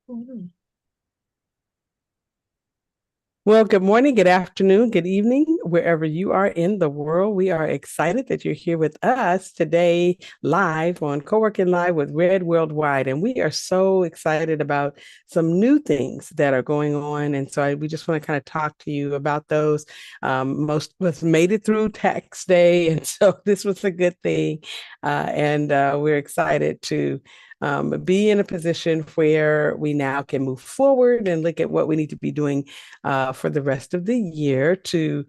Mhm. Well, good morning, good afternoon, good evening, wherever you are in the world. We are excited that you're here with us today, live on Co-working Live with Red Worldwide. And we are so excited about some new things that are going on. And so we just want to kind of talk to you about those. Most of us made it through tax day. And so this was a good thing. And we're excited to be in a position where we now can move forward and look at what we need to be doing for the rest of the year to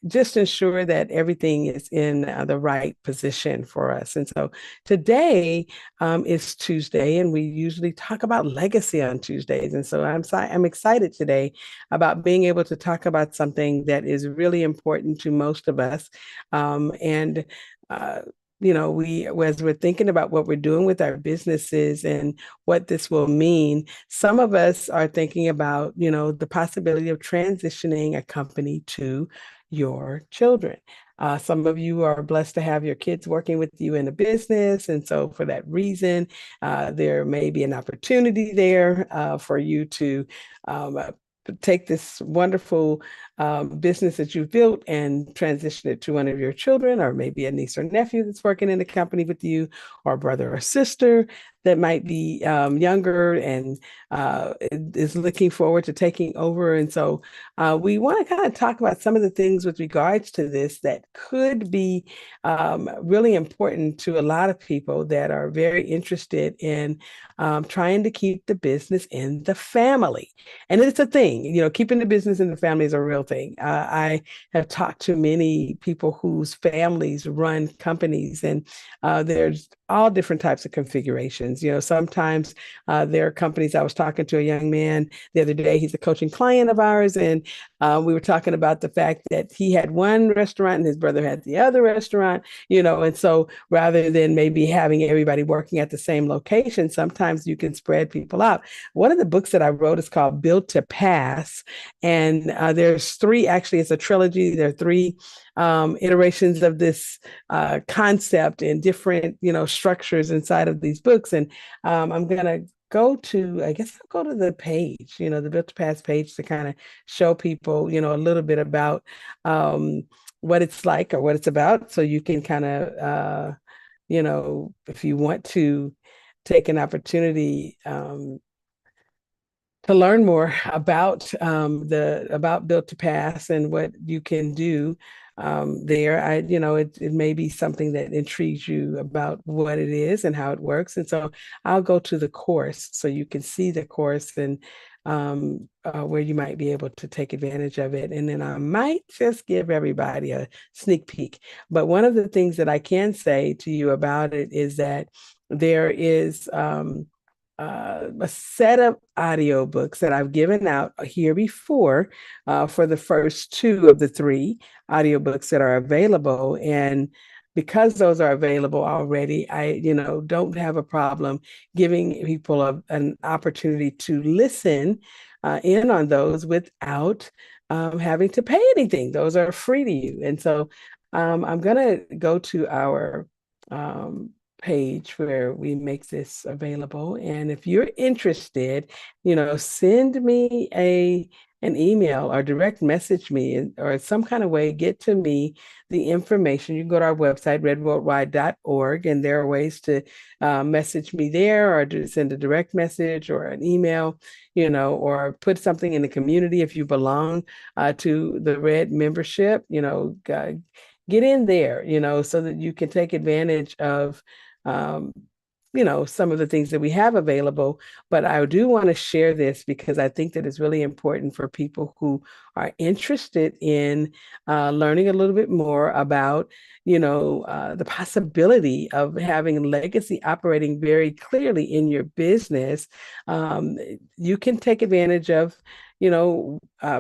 just ensure that everything is in the right position for us. And so today is Tuesday, and we usually talk about legacy on Tuesdays. And so I'm excited today about being able to talk about something that is really important to most of us. And uh, we as we're thinking about what we're doing with our businesses and what this will mean, some of us are thinking about, the possibility of transitioning a company to your children. Some of you are blessed to have your kids working with you in a business. And so, for that reason, there may be an opportunity there for you to take this wonderful business that you've built and transition it to one of your children, or maybe a niece or nephew that's working in the company with you, or a brother or sister that might be younger and is looking forward to taking over. And so we want to kind of talk about some of the things with regards to this that could be really important to a lot of people that are very interested in trying to keep the business in the family. And it's a thing, keeping the business in the family is a real thing. I have talked to many people whose families run companies, and there's all different types of configurations. Sometimes there are companies. I was talking to a young man the other day. He's a coaching client of ours, and we were talking about the fact that he had one restaurant and his brother had the other restaurant. And so rather than maybe having everybody working at the same location, sometimes you can spread people out. One of the books that I wrote is called Built to Pass, and there's three. Actually, it's a trilogy. There are three iterations of this concept and different, structures inside of these books. And I'm gonna go to, I guess I'll go to the page, the Built to Pass page to kind of show people, a little bit about what it's like or what it's about, so you can kind of, if you want to take an opportunity to learn more about the about Built to Pass and what you can do there. It may be something that intrigues you about what it is and how it works. And so I'll go to the course so you can see the course and where you might be able to take advantage of it. And then I might just give everybody a sneak peek. But one of the things that I can say to you about it is that there is a set of audiobooks that I've given out here before for the first two of the three audiobooks that are available. And because those are available already, I, don't have a problem giving people an opportunity to listen in on those without having to pay anything. Those are free to you. And so I'm going to go to our um, page where we make this available. And if you're interested, send me an email or direct message me or some kind of way, get to me the information. You can go to our website, redworldwide.org, and there are ways to message me there or to send a direct message or an email, or put something in the community if you belong to the Red membership, get in there, so that you can take advantage of um, some of the things that we have available. But I do want to share this because I think that it's really important for people who are interested in learning a little bit more about, the possibility of having legacy operating very clearly in your business. You can take advantage of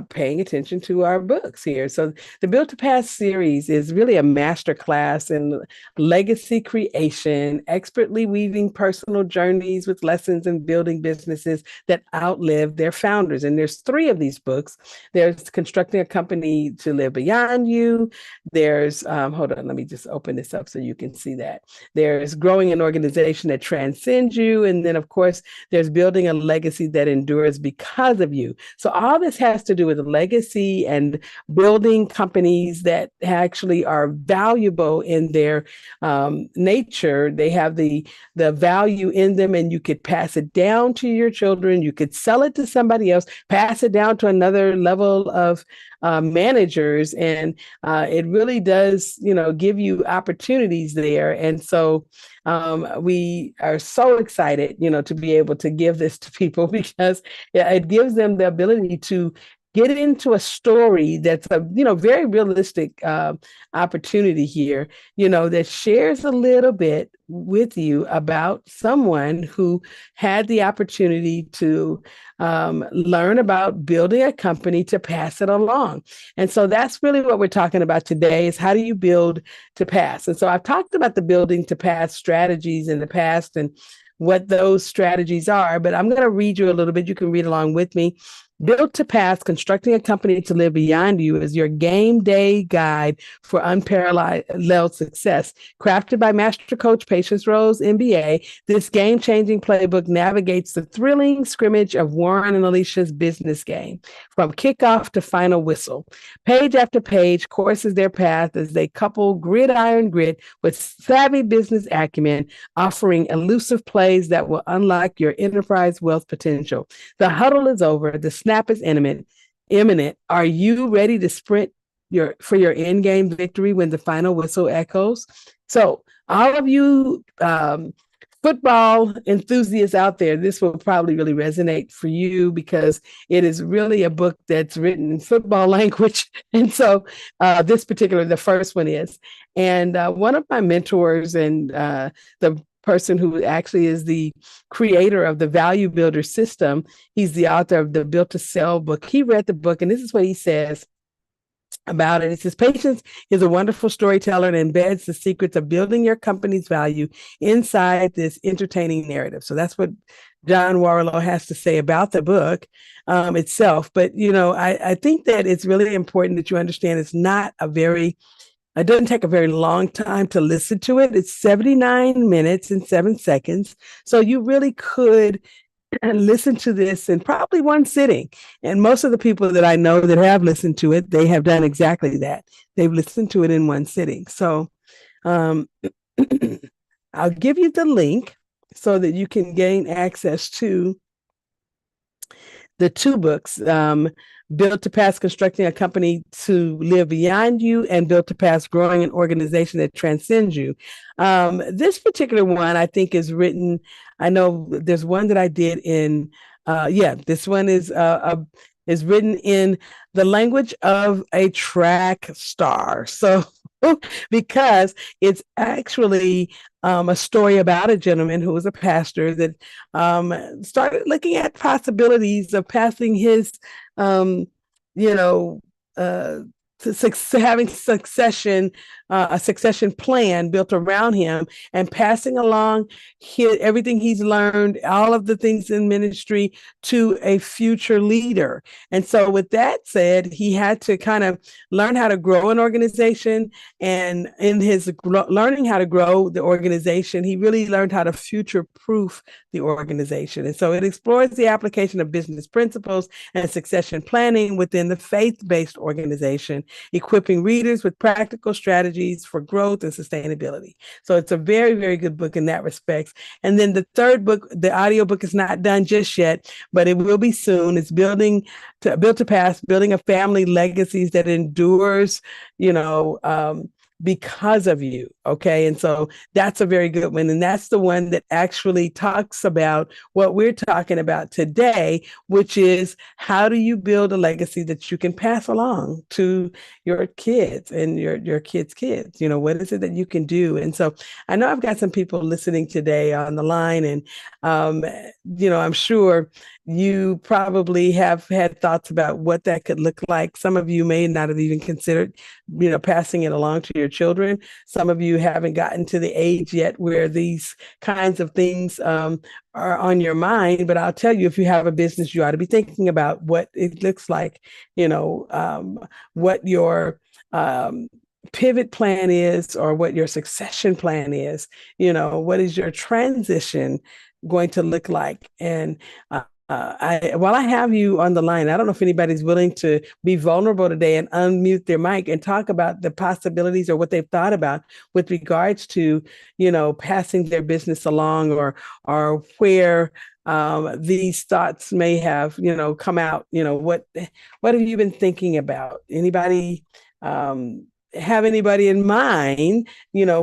paying attention to our books here. So the Built to Pass series is really a master class in legacy creation, expertly weaving personal journeys with lessons in building businesses that outlive their founders. And there's three of these books. There's Constructing a Company to Live Beyond You. There's, hold on, let me just open this up so you can see that. There's Growing an Organization that Transcends You. And then, of course, there's Building a Legacy that Endures Because of You. So all this has to do with legacy and building companies that actually are valuable in their nature. They have the value in them, and you could pass it down to your children. You could sell it to somebody else, pass it down to another level of managers, and it really does, give you opportunities there. And so we are so excited, to be able to give this to people because it gives them the ability to get into a story that's a very realistic opportunity here, that shares a little bit with you about someone who had the opportunity to learn about building a company to pass it along. And so that's really what we're talking about today, is how do you build to pass? And so I've talked about the building to pass strategies in the past and what those strategies are, but I'm going to read you a little bit. You can read along with me. Built to Pass, Constructing a Company to Live Beyond You is your game day guide for unparalleled success. Crafted by Master Coach Patience Rose, MBA, this game-changing playbook navigates the thrilling scrimmage of Warren and Alicia's business game, from kickoff to final whistle. Page after page courses their path as they couple gridiron grit with savvy business acumen, offering elusive plays that will unlock your enterprise wealth potential. The huddle is over. The snap is imminent. Are you ready to sprint for your end game victory when the final whistle echoes? So all of you football enthusiasts out there, this will probably really resonate for you because it is really a book that's written in football language. And so the first one is. And one of my mentors and the person who actually is the creator of the Value Builder system, he's the author of the Built to Sell book. He read the book, and this is what he says about it. It says, Patience is a wonderful storyteller and embeds the secrets of building your company's value inside this entertaining narrative. So that's what John Warrillow has to say about the book itself. But, I think that it's really important that you understand it doesn't take a very long time to listen to it. It's 79 minutes and 7 seconds. So you really could listen to this in probably one sitting. And most of the people that I know that have listened to it, they have done exactly that. They've listened to it in one sitting. So I'll give you the link so that you can gain access to the two books, Built to Pass, Constructing a Company to Live Beyond You, and Built to Pass, Growing an Organization that Transcends You. This particular one, I think, is written, I know there's one that I did in, this one is written in the language of a track star. So because it's actually a story about a gentleman who was a pastor that started looking at possibilities of passing his, having a succession plan built around him and passing along everything he's learned, all of the things in ministry, to a future leader. And so with that said, he had to kind of learn how to grow an organization. And in his learning how to grow the organization, he really learned how to future-proof the organization. And so it explores the application of business principles and succession planning within the faith-based organization, equipping readers with practical strategies for growth and sustainability. So it's a very, very good book in that respect. And then the third book, the audiobook, is not done just yet, but it will be soon. It's Built to Pass, Building a Family Legacies that Endures, because of You. Okay. And so that's a very good one. And that's the one that actually talks about what we're talking about today, which is how do you build a legacy that you can pass along to your kids and your kids' kids? What is it that you can do? And so I know I've got some people listening today on the line, and um, I'm sure you probably have had thoughts about what that could look like. Some of you may not have even considered, passing it along to your children. Some of you haven't gotten to the age yet where these kinds of things are on your mind. But I'll tell you, if you have a business, you ought to be thinking about what it looks like, what your pivot plan is, or what your succession plan is. What is your transition going to look like? And while I have you on the line, I don't know if anybody's willing to be vulnerable today and unmute their mic and talk about the possibilities or what they've thought about with regards to, passing their business along, or where these thoughts may have, come out. What have you been thinking about? Anybody have anybody in mind,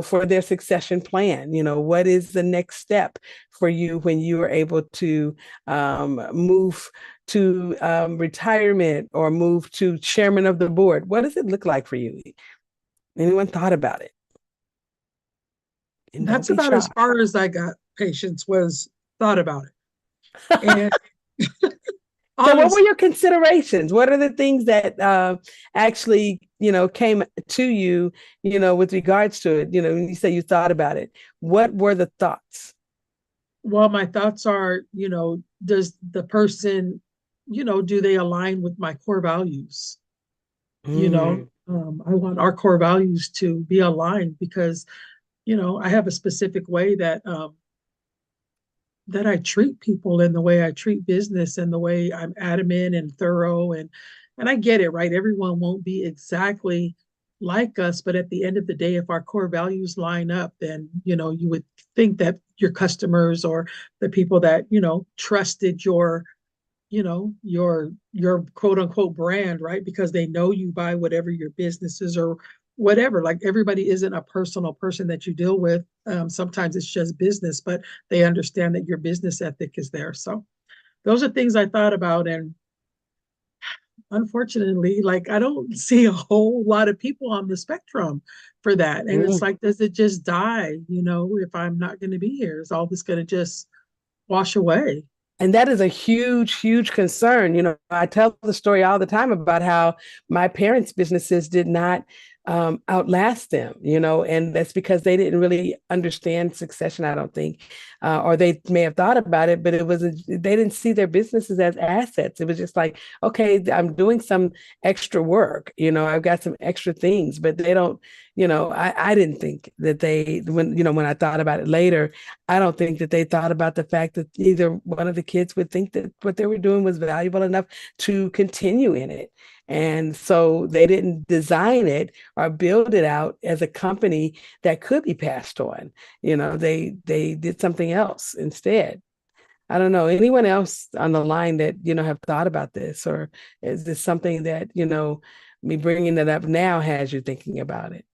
for their succession plan? What is the next step for you when you are able to move to retirement or move to chairman of the board? What does it look like for you? Anyone thought about it? And that's about as far as I got. Patience was thought about it. And so what were your considerations? What are the things that actually, came to you, with regards to it? When you say you thought about it, what were the thoughts? Well, my thoughts are, does the person, do they align with my core values? I want our core values to be aligned because, I have a specific way that that I treat people, and the way I treat business, and the way I'm adamant and thorough, and I get it, right? Everyone won't be exactly like us, but at the end of the day, if our core values line up, then you would think that your customers, or the people that trusted your quote unquote brand, right? Because they know you by whatever your business is, or whatever. Like, everybody isn't a personal person that you deal with. Sometimes it's just business, but they understand that your business ethic is there. So those are things I thought about. And unfortunately, like, I don't see a whole lot of people on the spectrum for that. And it's like, does it just die? If I'm not going to be here, is all this going to just wash away? And that is a huge, huge concern. I tell the story all the time about how my parents' businesses did not outlast them, and that's because they didn't really understand succession, I don't think, or they may have thought about it, but they didn't see their businesses as assets. It was just like, okay, I'm doing some extra work, I've got some extra things, but they don't, I didn't think that when I thought about it later, I don't think that they thought about the fact that either one of the kids would think that what they were doing was valuable enough to continue in it. And so they didn't design it or build it out as a company that could be passed on. They did something else instead. I don't know. Anyone else on the line that, have thought about this, or is this something that, me bringing it up now has you thinking about it?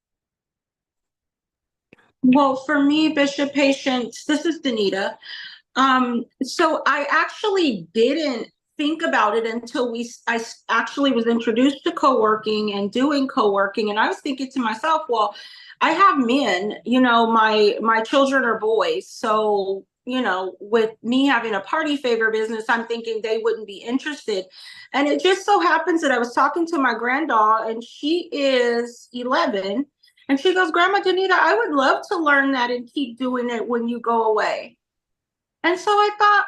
Well, for me, Bishop Patience, this is Danita. So I actually didn't think about it until I actually was introduced to co-working and doing co-working. And I was thinking to myself, well, I have men, my children are boys. So, with me having a party favor business, I'm thinking they wouldn't be interested. And it just so happens that I was talking to my granddaughter, and she is 11. And she goes, Grandma Danita, I would love to learn that and keep doing it when you go away. And so I thought,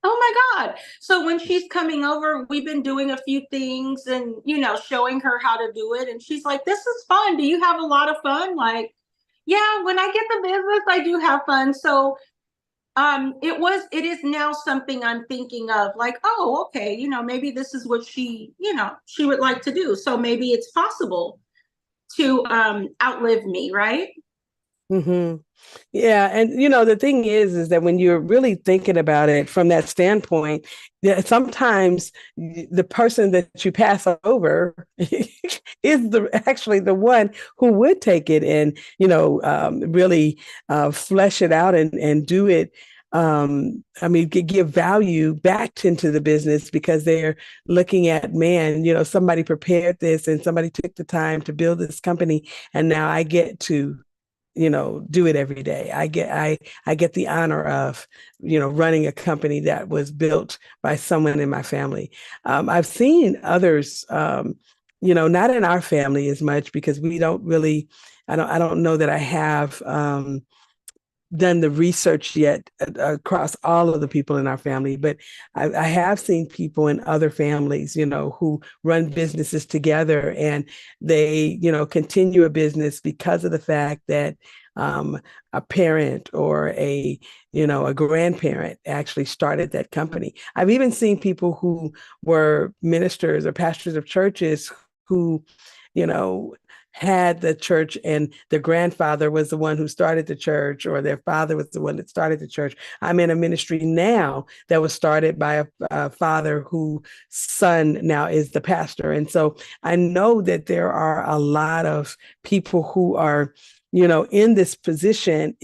oh my God. So when she's coming over, we've been doing a few things and, showing her how to do it. And she's like, this is fun. Do you have a lot of fun? Like, yeah, when I get the business, I do have fun. So it is now something I'm thinking of, like, oh, okay, maybe this is what she would like to do. So maybe it's possible to outlive me, right? Hmm. Yeah, and the thing is that when you're really thinking about it from that standpoint, sometimes the person that you pass over is actually the one who would take it and really flesh it out and do it. I mean, give value back into the business because they're looking at, man, somebody prepared this and somebody took the time to build this company, and now I get to do it every day. I get the honor of running a company that was built by someone in my family. I've seen others, not in our family as much because we don't really. I don't know that I have done the research yet across all of the people in our family, but I have seen people in other families, who run businesses together, and they, continue a business because of the fact that a parent or a grandparent actually started that company. I've even seen people who were ministers or pastors of churches who, you know, had the church and their grandfather was the one who started the church, or their father was the one that started the church. I'm in a ministry now that was started by a father whose son now is the pastor. And so I know that there are a lot of people who are in this position,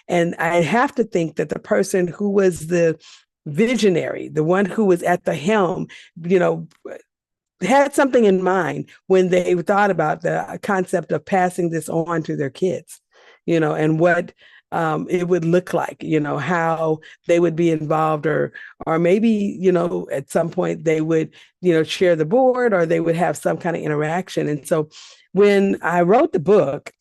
and I have to think that the person who was the visionary, the one who was at the helm, you know, had something in mind when they thought about the concept of passing this on to their kids, and what it would look like, how they would be involved, or maybe, at some point they would, share the board, or they would have some kind of interaction. And so when I wrote the book,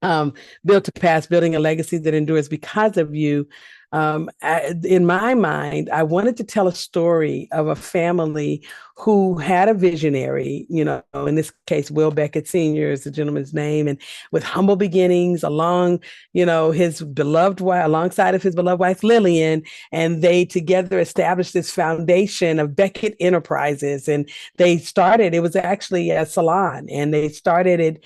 Built to Pass, Building a Legacy That Endures Because of You, in my mind, I wanted to tell a story of a family who had a visionary, in this case, Will Beckett Sr. is the gentleman's name, and with humble beginnings his beloved wife, alongside of his beloved wife, Lillian, and they together established this foundation of Beckett Enterprises. And it was actually a salon, and they started it,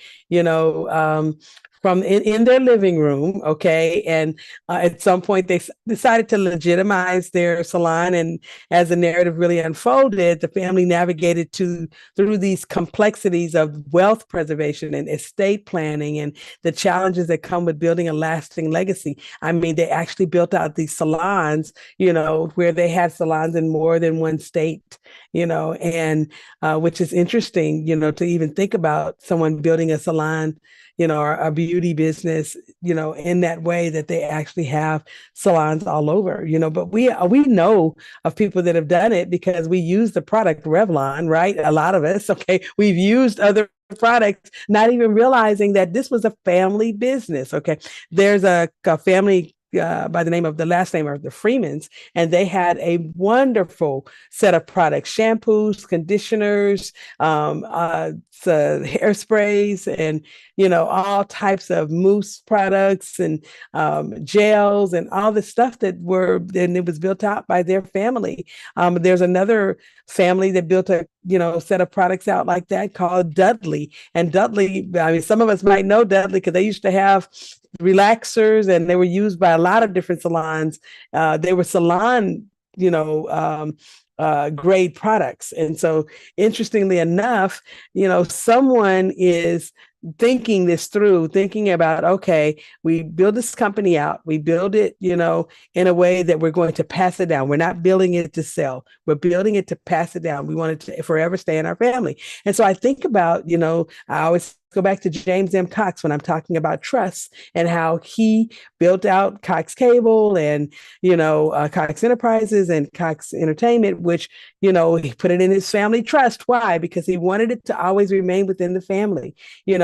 from in their living room, okay? And at some point, they decided to legitimize their salon. And as the narrative really unfolded, the family navigated through these complexities of wealth preservation and estate planning and the challenges that come with building a lasting legacy. I mean, they actually built out these salons, where they had salons in more than one state, and which is interesting, to even think about someone building a salon, or a beauty business, in that way, that they actually have salons all over, but we know of people that have done it because we use the product Revlon, right? A lot of us, okay, we've used other products, not even realizing that this was a family business, okay? There's a family by the name of the last name of the Freemans, and they had a wonderful set of products: shampoos, conditioners, hairsprays, and all types of mousse products and gels and all the stuff and it was built out by their family. There's another family that built a set of products out like that called Dudley. And Dudley, I mean, some of us might know Dudley because they used to have relaxers, and they were used by a lot of different salons. They were salon, grade products. And so, interestingly enough, someone is thinking this through, thinking about, okay, we build this company out, we build it, in a way that we're going to pass it down. We're not building it to sell, we're building it to pass it down. We want it to forever stay in our family. And so I think about, I always go back to James M. Cox when I'm talking about trust, and how he built out Cox Cable and, Cox Enterprises and Cox Entertainment, which, he put it in his family trust. Why? Because he wanted it to always remain within the family,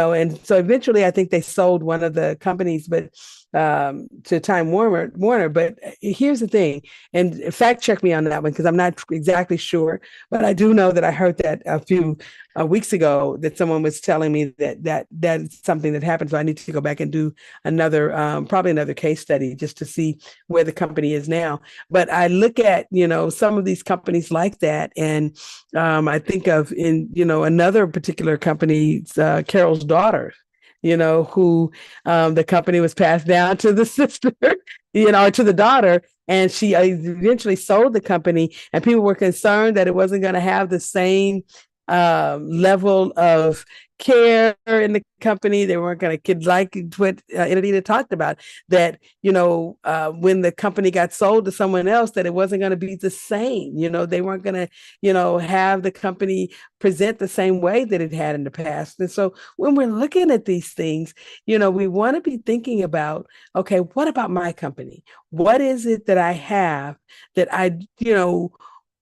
and so eventually I think they sold one of the companies, but to Time Warner. But here's the thing, and fact check me on that one because I'm not exactly sure, but I do know that I heard that a few weeks ago that someone was telling me that is something that happened. So I need to go back and do probably another case study just to see where the company is now. But I look at some of these companies like that, and I think of another particular company, Carol's Daughter. who the company was passed down to the sister, or to the daughter. And she eventually sold the company, and people were concerned that it wasn't going to have the same level of care in the company. They weren't going to, like what Anita talked about, that, when the company got sold to someone else, that it wasn't going to be the same. They weren't going to, have the company present the same way that it had in the past. And so when we're looking at these things, we want to be thinking about, okay, what about my company? What is it that I have that I,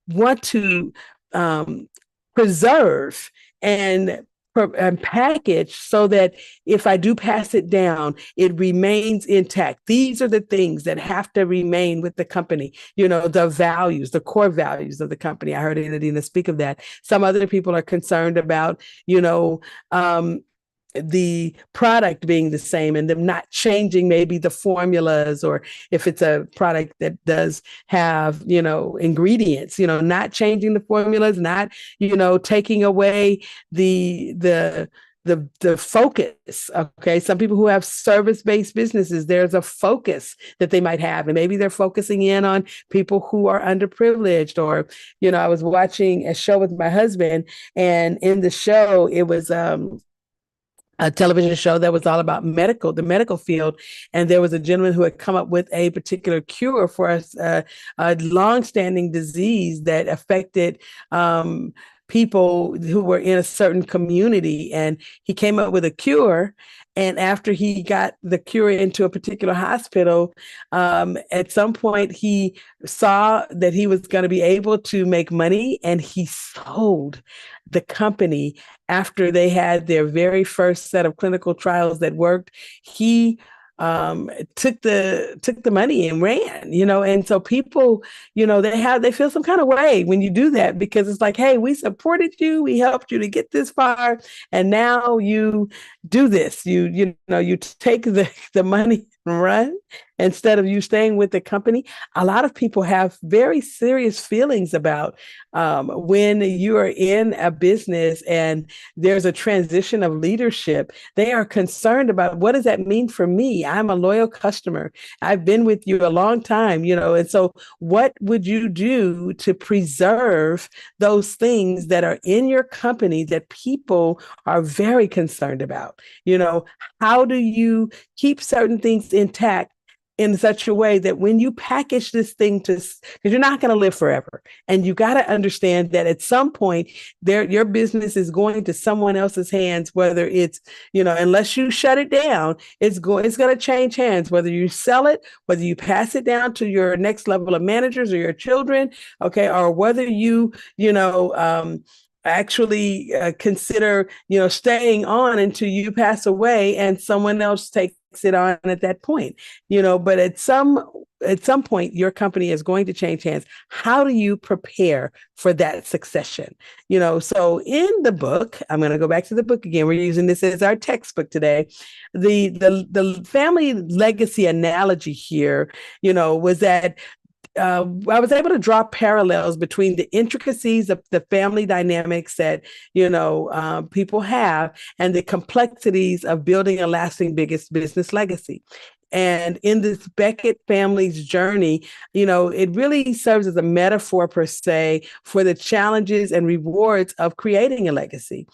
want to preserve and package so that if I do pass it down, it remains intact. These are the things that have to remain with the company, the values, the core values of the company. I heard Adina speak of that. Some other people are concerned about, the product being the same and them not changing maybe the formulas, or if it's a product that does have, ingredients, not changing the formulas, not, taking away the focus. Okay. Some people who have service-based businesses, there's a focus that they might have, and maybe they're focusing in on people who are underprivileged. Or, I was watching a show with my husband, and in the show, it was, a television show that was all about the medical field. And there was a gentleman who had come up with a particular cure for a longstanding disease that affected people who were in a certain community. And he came up with a cure. And after he got the cure into a particular hospital, at some point he saw that he was going to be able to make money, and he sold the company after they had their very first set of clinical trials that worked. He took the money and ran, and so people, they feel some kind of way when you do that, because it's like, hey, we supported you, we helped you to get this far, and now you do this, you take the money and run instead of you staying with the company. A lot of people have very serious feelings about when you are in a business and there's a transition of leadership. They are concerned about, what does that mean for me? I'm a loyal customer. I've been with you a long time, and so what would you do to preserve those things that are in your company that people are very concerned about? How do you keep certain things intact in such a way that when you package this thing because you're not going to live forever, and you got to understand that at some point your business is going to someone else's hands, whether it's, unless you shut it down, it's going to change hands, whether you sell it, whether you pass it down to your next level of managers or your children, okay, or whether you, actually consider, staying on until you pass away and someone else takes it on at that point, but at some point, your company is going to change hands. How do you prepare for that succession? So in the book, I'm going to go back to the book again. We're using this as our textbook today. The family legacy analogy here, was that I was able to draw parallels between the intricacies of the family dynamics that, people have, and the complexities of building a lasting biggest business legacy. And in this Beckett family's journey, it really serves as a metaphor per se for the challenges and rewards of creating a legacy.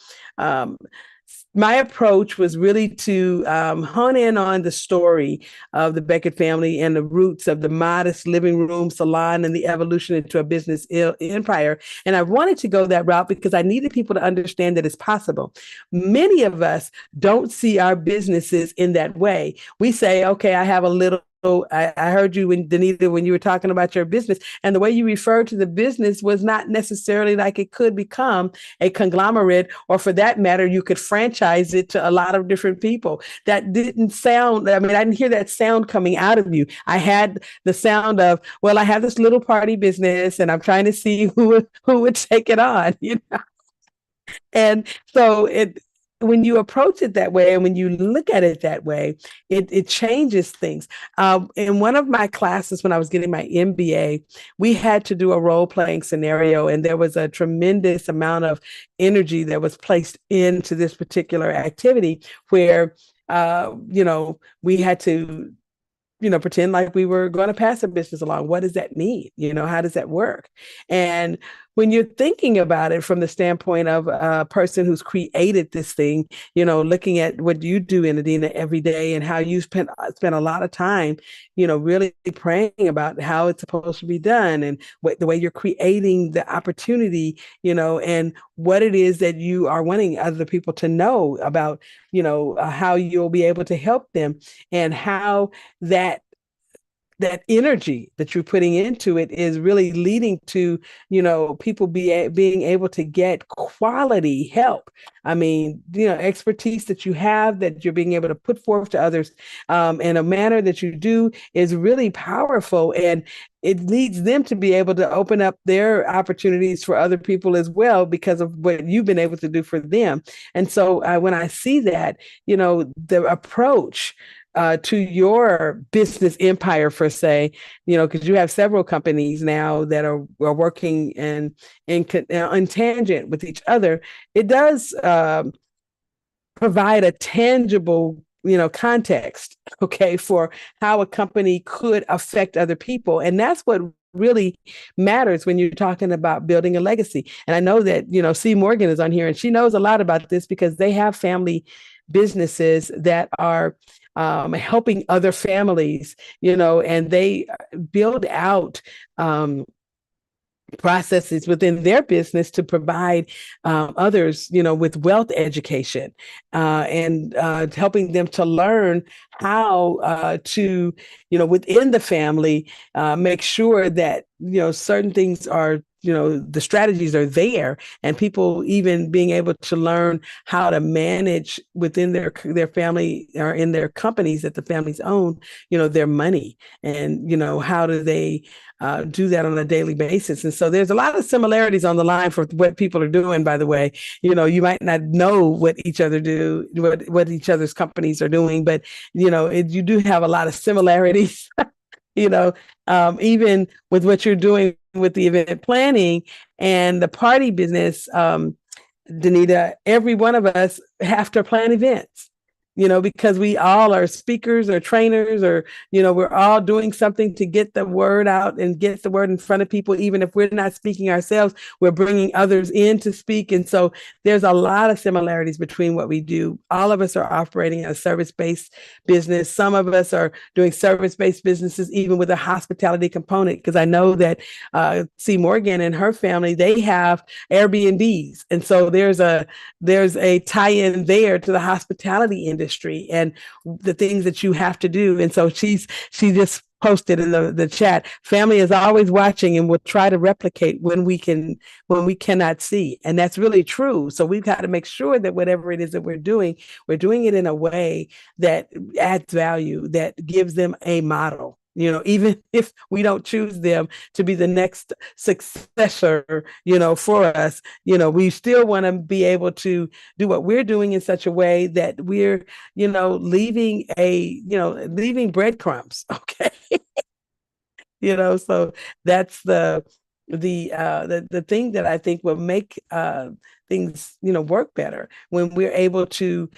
My approach was really to hone in on the story of the Beckett family and the roots of the modest living room salon and the evolution into a business empire. And I wanted to go that route because I needed people to understand that it's possible. Many of us don't see our businesses in that way. We say, okay, I have a little. So I heard you, Danita, when you were talking about your business, and the way you referred to the business was not necessarily like it could become a conglomerate, or for that matter, you could franchise it to a lot of different people. That didn't sound, I didn't hear that sound coming out of you. I had the sound of, well, I have this little party business and I'm trying to see who would take it on, And so when you approach it that way and when you look at it that way, it changes things. In one of my classes when I was getting my MBA, we had to do a role playing scenario, and there was a tremendous amount of energy that was placed into this particular activity where, we had to pretend like we were going to pass a business along. What does that mean? How does that work? And when you're thinking about it from the standpoint of a person who's created this thing, looking at what you do, Adina, every day, and how you spend a lot of time, really praying about how it's supposed to be done, and the way you're creating the opportunity, and what it is that you are wanting other people to know about, how you'll be able to help them, and how that energy that you're putting into it is really leading to, people being able to get quality help. I mean, expertise that you have that you're being able to put forth to others in a manner that you do is really powerful. And it leads them to be able to open up their opportunities for other people as well because of what you've been able to do for them. And so when I see that, the approach to your business empire, per se, because you have several companies now that are working in tangent with each other, it does provide a tangible context, okay, for how a company could affect other people. And that's what really matters when you're talking about building a legacy. And I know that, C. Morgan is on here, and she knows a lot about this because they have family businesses that are helping other families, and they build out processes within their business to provide others, with wealth education and helping them to learn how to, within the family, make sure that, certain things are, the strategies are there, and people even being able to learn how to manage within their family or in their companies that the families own, their money, and, how do they do that on a daily basis. And so there's a lot of similarities on the line for what people are doing, by the way. You might not know what each other do, what each other's companies are doing, but, you do have a lot of similarities, even with what you're doing with the event planning and the party business. Danita, every one of us have to plan events, because we all are speakers or trainers, or, we're all doing something to get the word out and get the word in front of people. Even if we're not speaking ourselves, we're bringing others in to speak. And so there's a lot of similarities between what we do. All of us are operating a service-based business. Some of us are doing service-based businesses, even with a hospitality component, because I know that C. Morgan and her family, they have Airbnbs. And so there's a tie-in there to the hospitality industry and the things that you have to do. And so she just posted in the chat, family is always watching and will try to replicate when we cannot see. And that's really true. So we've got to make sure that whatever it is that we're doing it in a way that adds value, that gives them a model. Even if we don't choose them to be the next successor, for us, we still want to be able to do what we're doing in such a way that we're, leaving breadcrumbs. Okay. So that's the thing that I think will make things, work better when we're able to,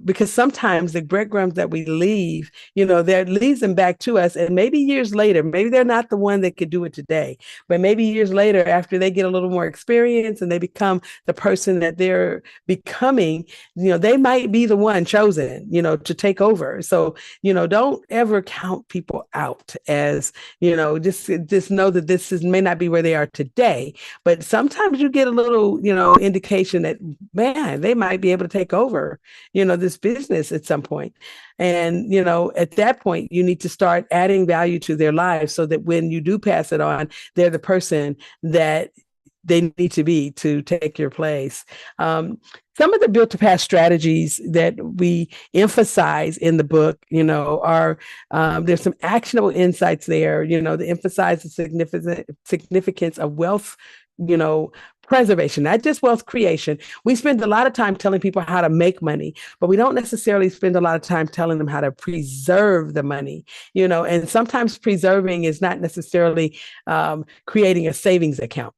because sometimes the breadcrumbs that we leave, that leads them back to us. And maybe years later, maybe they're not the one that could do it today, but maybe years later, after they get a little more experience and they become the person that they're becoming, they might be the one chosen, to take over. So, don't ever count people out as, just know that this may not be where they are today, but sometimes you get a little, indication that, man, they might be able to take over, this business at some point. And, at that point, you need to start adding value to their lives so that when you do pass it on, they're the person that they need to be to take your place. Some of the Built to Pass strategies that we emphasize in the book, are there's some actionable insights there, to emphasize the significance of wealth, preservation, not just wealth creation. We spend a lot of time telling people how to make money, but we don't necessarily spend a lot of time telling them how to preserve the money, and sometimes preserving is not necessarily creating a savings account.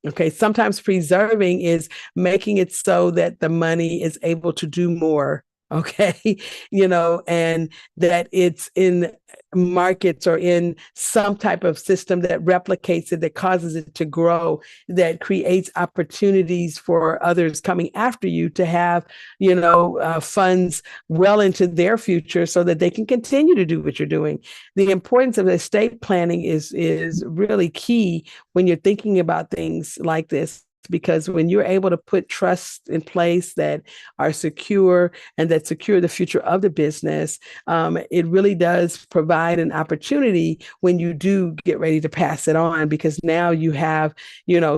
Okay. Sometimes preserving is making it so that the money is able to do more. Okay. And that it's in markets or in some type of system that replicates it, that causes it to grow, that creates opportunities for others coming after you to have, funds well into their future so that they can continue to do what you're doing. The importance of estate planning is really key when you're thinking about things like this, because when you're able to put trust in place that are secure and that secure the future of the business, it really does provide an opportunity when you do get ready to pass it on, because now you have,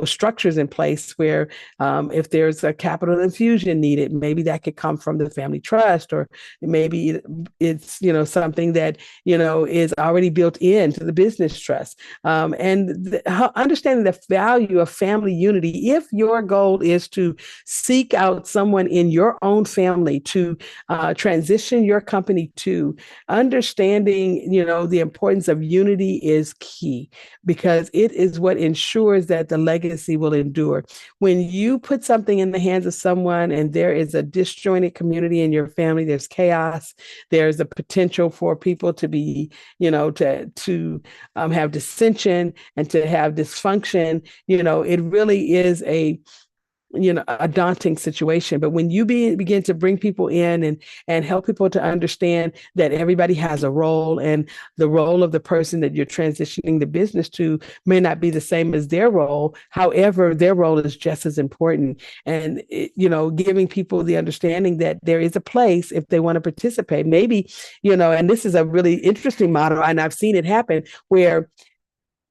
structures in place where if there's a capital infusion needed, maybe that could come from the family trust, or maybe it's, something that, is already built into the business trust. And understanding the value of family unity, if your goal is to seek out someone in your own family to transition your company to, understanding, the importance of unity is key, because it is what ensures that the legacy will endure. When you put something in the hands of someone and there is a disjointed community in your family, there's chaos, there's a potential for people to be, to have dissension and to have dysfunction. It really is a daunting situation. But when you begin to bring people in and help people to understand that everybody has a role, and the role of the person that you're transitioning the business to may not be the same as their role. However, their role is just as important. And, giving people the understanding that there is a place if they want to participate. Maybe, and this is a really interesting model, and I've seen it happen, where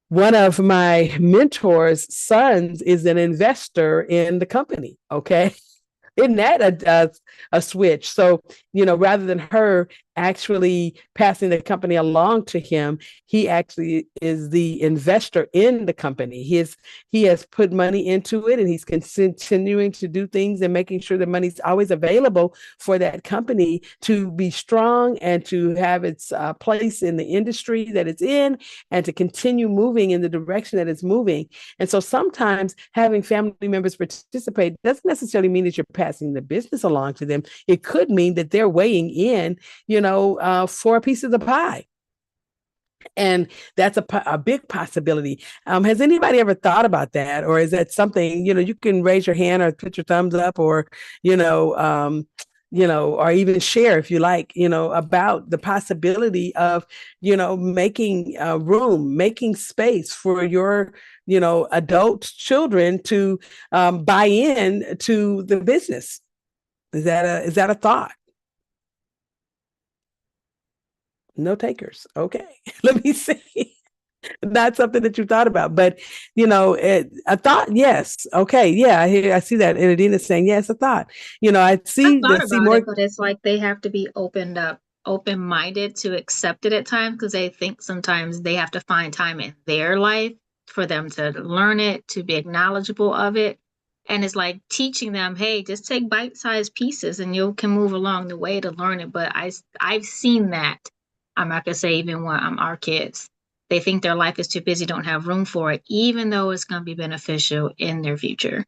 one of my mentor's sons is an investor in the company. Okay. Isn't that a switch? So, rather than her actually passing the company along to him, he actually is the investor in the company. He has put money into it, and he's continuing to do things and making sure the money's always available for that company to be strong and to have its place in the industry that it's in, and to continue moving in the direction that it's moving. And so sometimes having family members participate doesn't necessarily mean that you're passing the business along to them. It could mean that they're weighing in, for a piece of the pie. And that's a big possibility. Has anybody ever thought about that? Or is that something, you can raise your hand or put your thumbs up, or, or even share if you like, about the possibility of, making room, making space for your, adult children to buy in to the business. Is that a thought? No takers. Okay. Let me see. Not something that you thought about, but a thought. Yes. Okay. Yeah. I see that. And Adina's saying, yes, a thought. I see more. But it's like they have to be open-minded to accept it at times, because they think sometimes they have to find time in their life for them to learn it, to be knowledgeable of it. And it's like teaching them, hey, just take bite-sized pieces and you can move along the way to learn it. But I've seen that. I'm not going to say even when our kids, they think their life is too busy, don't have room for it, even though it's going to be beneficial in their future.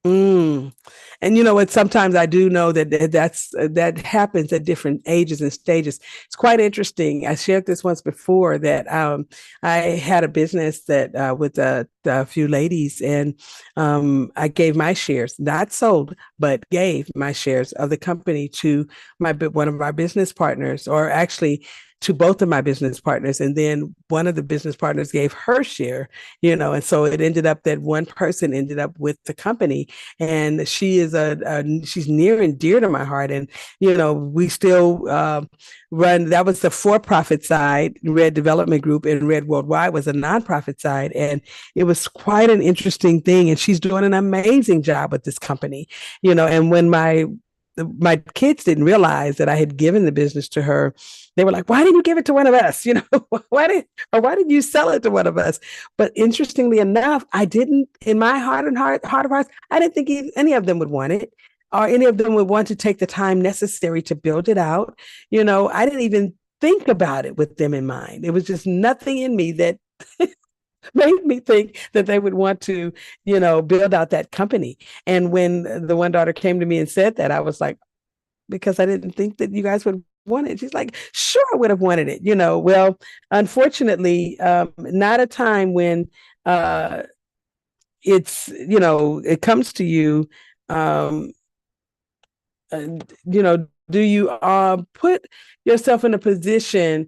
And you know what? Sometimes I do know that happens at different ages and stages. It's quite interesting. I shared this once before that I had a business that with a few ladies, and I gave my shares, not sold, but gave my shares of the company to one of our business partners, or actually to both of my business partners. And then one of the business partners gave her share, and so it ended up that one person ended up with the company, and she is she's near and dear to my heart. And, we still run, that was the for-profit side, Red Development Group, and Red Worldwide was a nonprofit side. And it was quite an interesting thing. And she's doing an amazing job with this company, and when my my kids didn't realize that I had given the business to her. They were like, "Why didn't you give it to one of us? Why did you sell it to one of us?" But interestingly enough, I didn't. In my heart of hearts, I didn't think any of them would want it, or any of them would want to take the time necessary to build it out. I didn't even think about it with them in mind. It was just nothing in me that made me think that they would want to, build out that company. And when the one daughter came to me and said that, I was like, because I didn't think that you guys would want it. She's like, sure, I would have wanted it. Well, unfortunately, not a time when it comes to you. Do you put yourself in a position,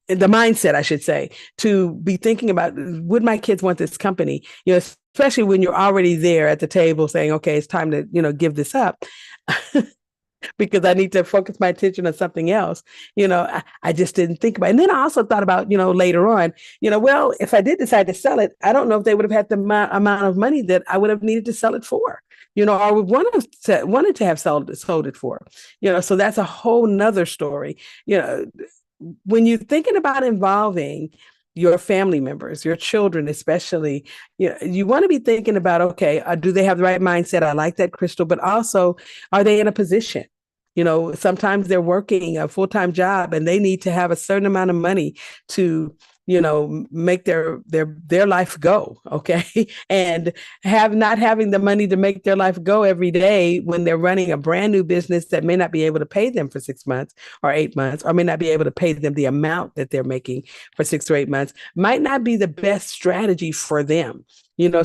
in the mindset, I should say, to be thinking about, would my kids want this company? Especially when you're already there at the table saying, okay, it's time to, give this up. Because I need to focus my attention on something else. I just didn't think about it. And then I also thought about, later on, well, if I did decide to sell it, I don't know if they would have had the amount of money that I would have needed to sell it for, or would wanted to have sold it for, so that's a whole nother story. When you're thinking about involving your family members, your children, especially, you want to be thinking about, okay, do they have the right mindset? I like that, Crystal, but also, are they in a position? Sometimes they're working a full-time job and they need to have a certain amount of money to, make their life go. Okay. And not having the money to make their life go every day when they're running a brand new business that may not be able to pay them for 6 months or 8 months, or may not be able to pay them the amount that they're making for 6 or 8 months, might not be the best strategy for them.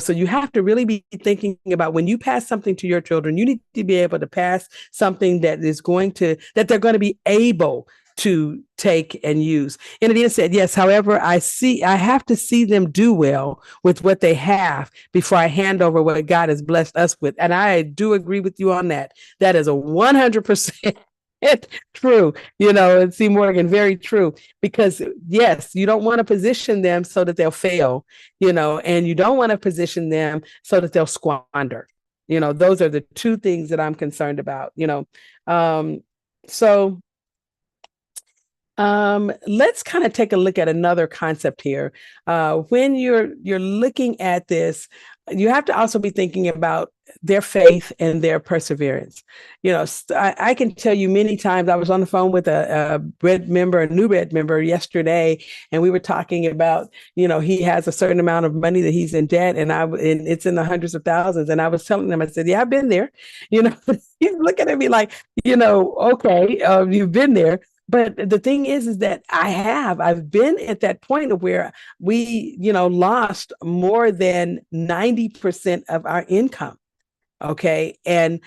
So you have to really be thinking about, when you pass something to your children, you need to be able to pass something that they're going to be able to take and use. And Anita said, yes, however, I have to see them do well with what they have before I hand over what God has blessed us with. And I do agree with you on that. That is a 100% true, and C. Morgan, very true, because yes, you don't want to position them so that they'll fail, and you don't want to position them so that they'll squander. Those are the two things that I'm concerned about, so let's kind of take a look at another concept here. When you're looking at this, you have to also be thinking about their faith and their perseverance. I can tell you many times, I was on the phone with a new Red member yesterday, and we were talking about, he has a certain amount of money that he's in debt, and it's in the hundreds of thousands. And I was telling them, I said, yeah, I've been there. He's looking at me like, okay, you've been there. But the thing is that I've been at that point of where we, lost more than 90% of our income. Okay. And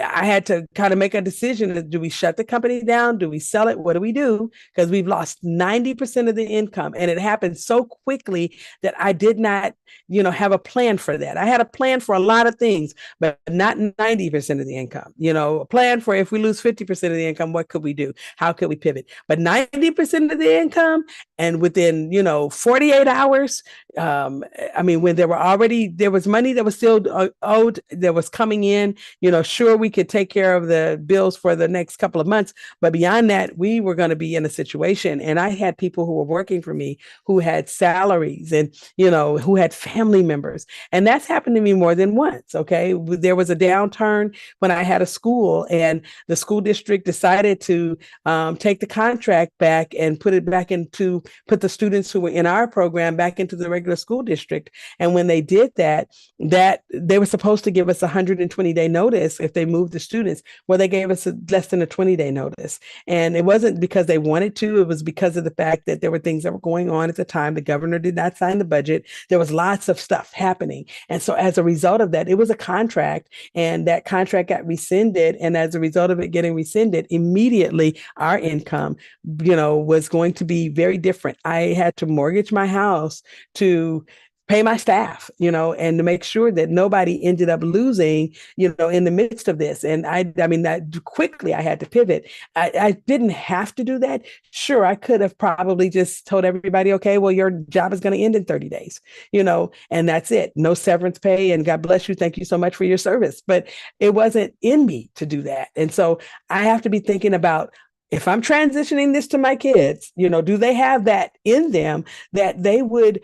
I had to kind of make a decision. Do we shut the company down? Do we sell it? What do we do? Because we've lost 90% of the income. And it happened so quickly that I did not, have a plan for that. I had a plan for a lot of things, but not 90% of the income. A plan for, if we lose 50% of the income, what could we do? How could we pivot? But 90% of the income, and within, 48 hours, when there was money that was still owed, that was coming in, sure, we could take care of the bills for the next couple of months. But beyond that, we were going to be in a situation. And I had people who were working for me who had salaries and, who had family members. And that's happened to me more than once. Okay. There was a downturn when I had a school, and the school district decided to take the contract back and put the students who were in our program back into the regular school district. And when they did that they were supposed to give us 120-day notice if they moved the students. Well, they gave us less than a 20-day notice. And it wasn't because they wanted to, it was because of the fact that there were things that were going on at the time. The governor did not sign the budget. There was lots of stuff happening. And so as a result of that, it was a contract, and that contract got rescinded. And as a result of it getting rescinded, immediately our income, was going to be very different. I had to mortgage my house to pay my staff, and to make sure that nobody ended up losing, in the midst of this. And I mean, that quickly I had to pivot. I didn't have to do that. Sure, I could have probably just told everybody, okay, well, your job is going to end in 30 days, and that's it. No severance pay. And God bless you. Thank you so much for your service. But it wasn't in me to do that. And so I have to be thinking about, if I'm transitioning this to my kids, do they have that in them that they would,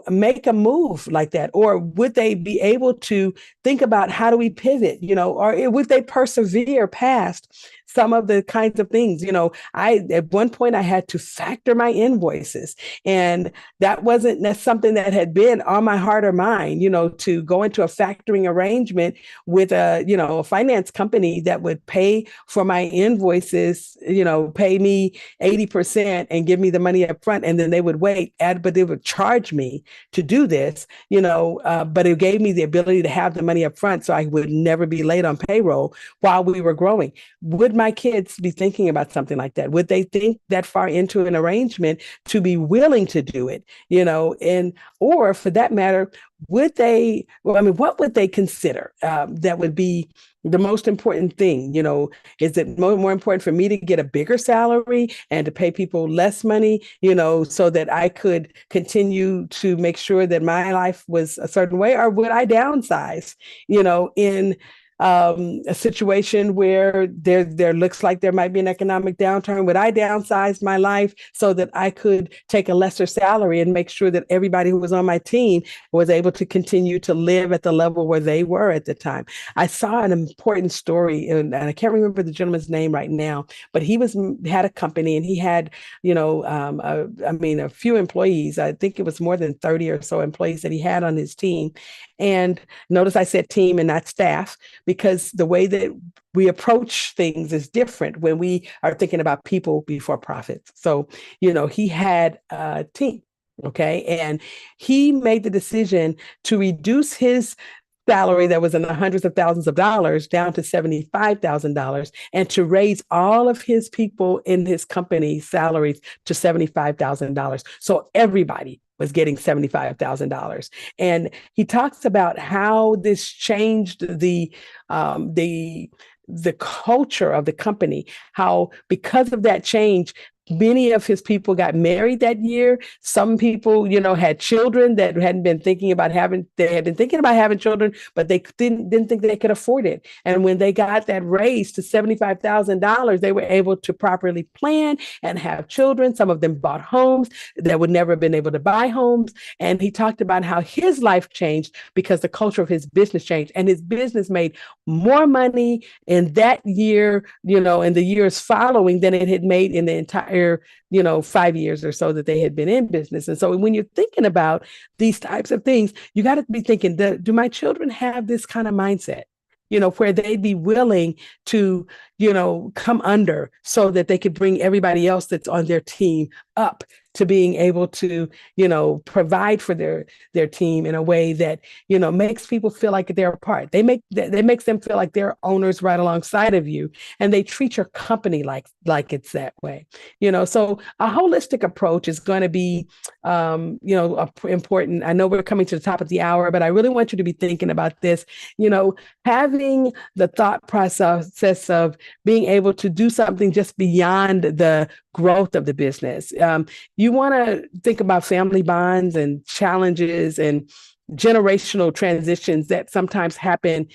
make a move like that? Or would they be able to think about, how do we pivot, or would they persevere past some of the kinds of things? At one point I had to factor my invoices, and that's something that had been on my heart or mind, to go into a factoring arrangement with a finance company that would pay for my invoices, pay me 80% and give me the money up front. And then they would but they would charge me to do this, but it gave me the ability to have the money up front so I would never be late on payroll while we were growing. Would my kids be thinking about something like that? Would they think that far into an arrangement to be willing to do it, or for that matter, what would they consider that would be the most important thing? Is it more important for me to get a bigger salary and to pay people less money, so that I could continue to make sure that my life was a certain way? Or would I downsize, in a situation where there looks like there might be an economic downturn? Would I downsize my life so that I could take a lesser salary and make sure that everybody who was on my team was able to continue to live at the level where they were at the time? I saw an important story, and I can't remember the gentleman's name right now, but he had a company, and he had, a few employees. I think it was more than 30 or so employees that he had on his team. And notice I said team and not staff, because the way that we approach things is different when we are thinking about people before profits. So, he had a team, okay? And he made the decision to reduce his salary that was in the hundreds of thousands of dollars down to $75,000, and to raise all of his people in his company salaries to $75,000. So everybody was getting $75,000. And he talks about how this changed the culture of the company, how because of that change, many of his people got married that year. Some people, had children that hadn't been thinking about they had been thinking about having children, but they didn't think they could afford it. And when they got that raise to $75,000, they were able to properly plan and have children. Some of them bought homes that would never have been able to buy homes. And he talked about how his life changed because the culture of his business changed, and his business made more money in that year, in the years following, than it had made in the entire 5 years or so that they had been in business. And so when you're thinking about these types of things, you got to be thinking, do my children have this kind of mindset, where they'd be willing to, come under so that they could bring everybody else that's on their team up to being able to, provide for their team in a way that, makes people feel like they're a part. That makes them feel like they're owners right alongside of you, and they treat your company like it's that way. So a holistic approach is going to be, important. I know we're coming to the top of the hour, but I really want you to be thinking about this, having the thought process of being able to do something just beyond the growth of the business. You want to think about family bonds and challenges and generational transitions that sometimes happen,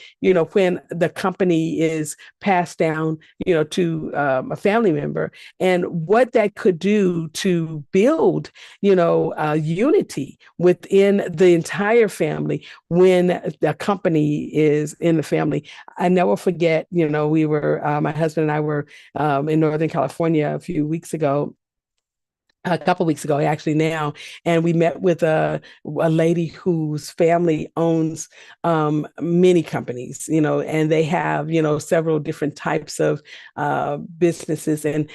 when the company is passed down, to a family member, and what that could do to build, unity within the entire family when the company is in the family. I never forget, we were, my husband and I were in Northern California a couple weeks ago, actually now, and we met with a lady whose family owns many companies, and they have, several different types of businesses. And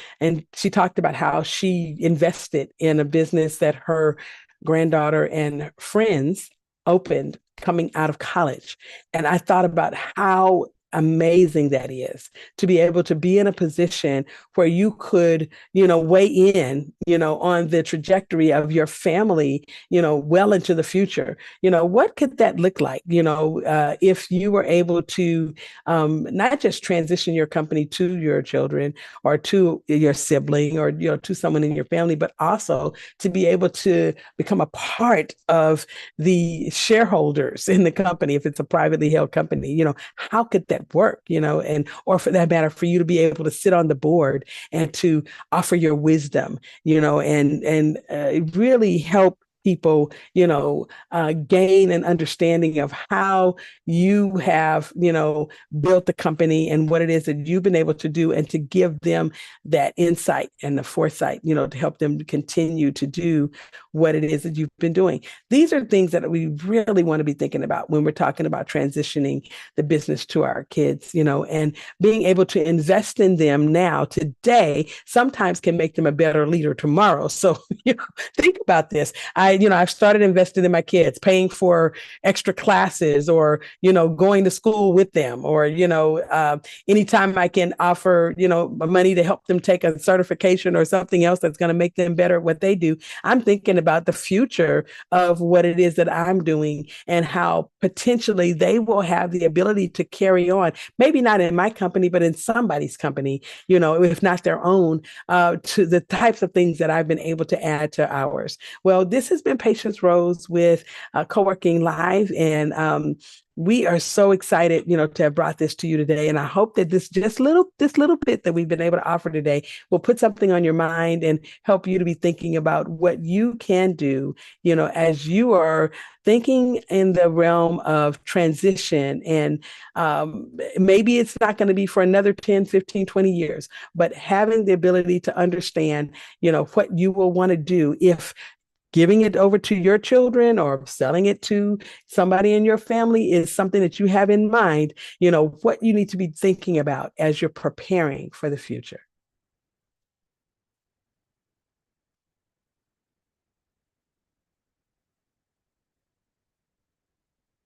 she talked about how she invested in a business that her granddaughter and friends opened coming out of college. And I thought about how amazing that is to be able to be in a position where you could, weigh in, on the trajectory of your family, well into the future. What could that look like, if you were able to not just transition your company to your children or to your sibling or, to someone in your family, but also to be able to become a part of the shareholders in the company, if it's a privately held company, how could that work, and, or for that matter, for you to be able to sit on the board and to offer your wisdom, and really help people, gain an understanding of how you have, built the company and what it is that you've been able to do, and to give them that insight and the foresight, to help them continue to do what it is that you've been doing. These are things that we really want to be thinking about when we're talking about transitioning the business to our kids, and being able to invest in them now, today, sometimes can make them a better leader tomorrow. So, think about this. I've started investing in my kids, paying for extra classes, or, going to school with them, or, anytime I can offer, money to help them take a certification or something else that's going to make them better at what they do. I'm thinking about the future of what it is that I'm doing and how potentially they will have the ability to carry on, maybe not in my company, but in somebody's company, if not their own, to the types of things that I've been able to add to ours. Well, this has been Patience Rose with Co-working Live, and we are so excited, to have brought this to you today. And I hope that this little bit that we've been able to offer today will put something on your mind and help you to be thinking about what you can do, as you are thinking in the realm of transition. And maybe it's not going to be for another 10, 15, 20 years, but having the ability to understand, what you will want to do if giving it over to your children or selling it to somebody in your family is something that you have in mind, what you need to be thinking about as you're preparing for the future.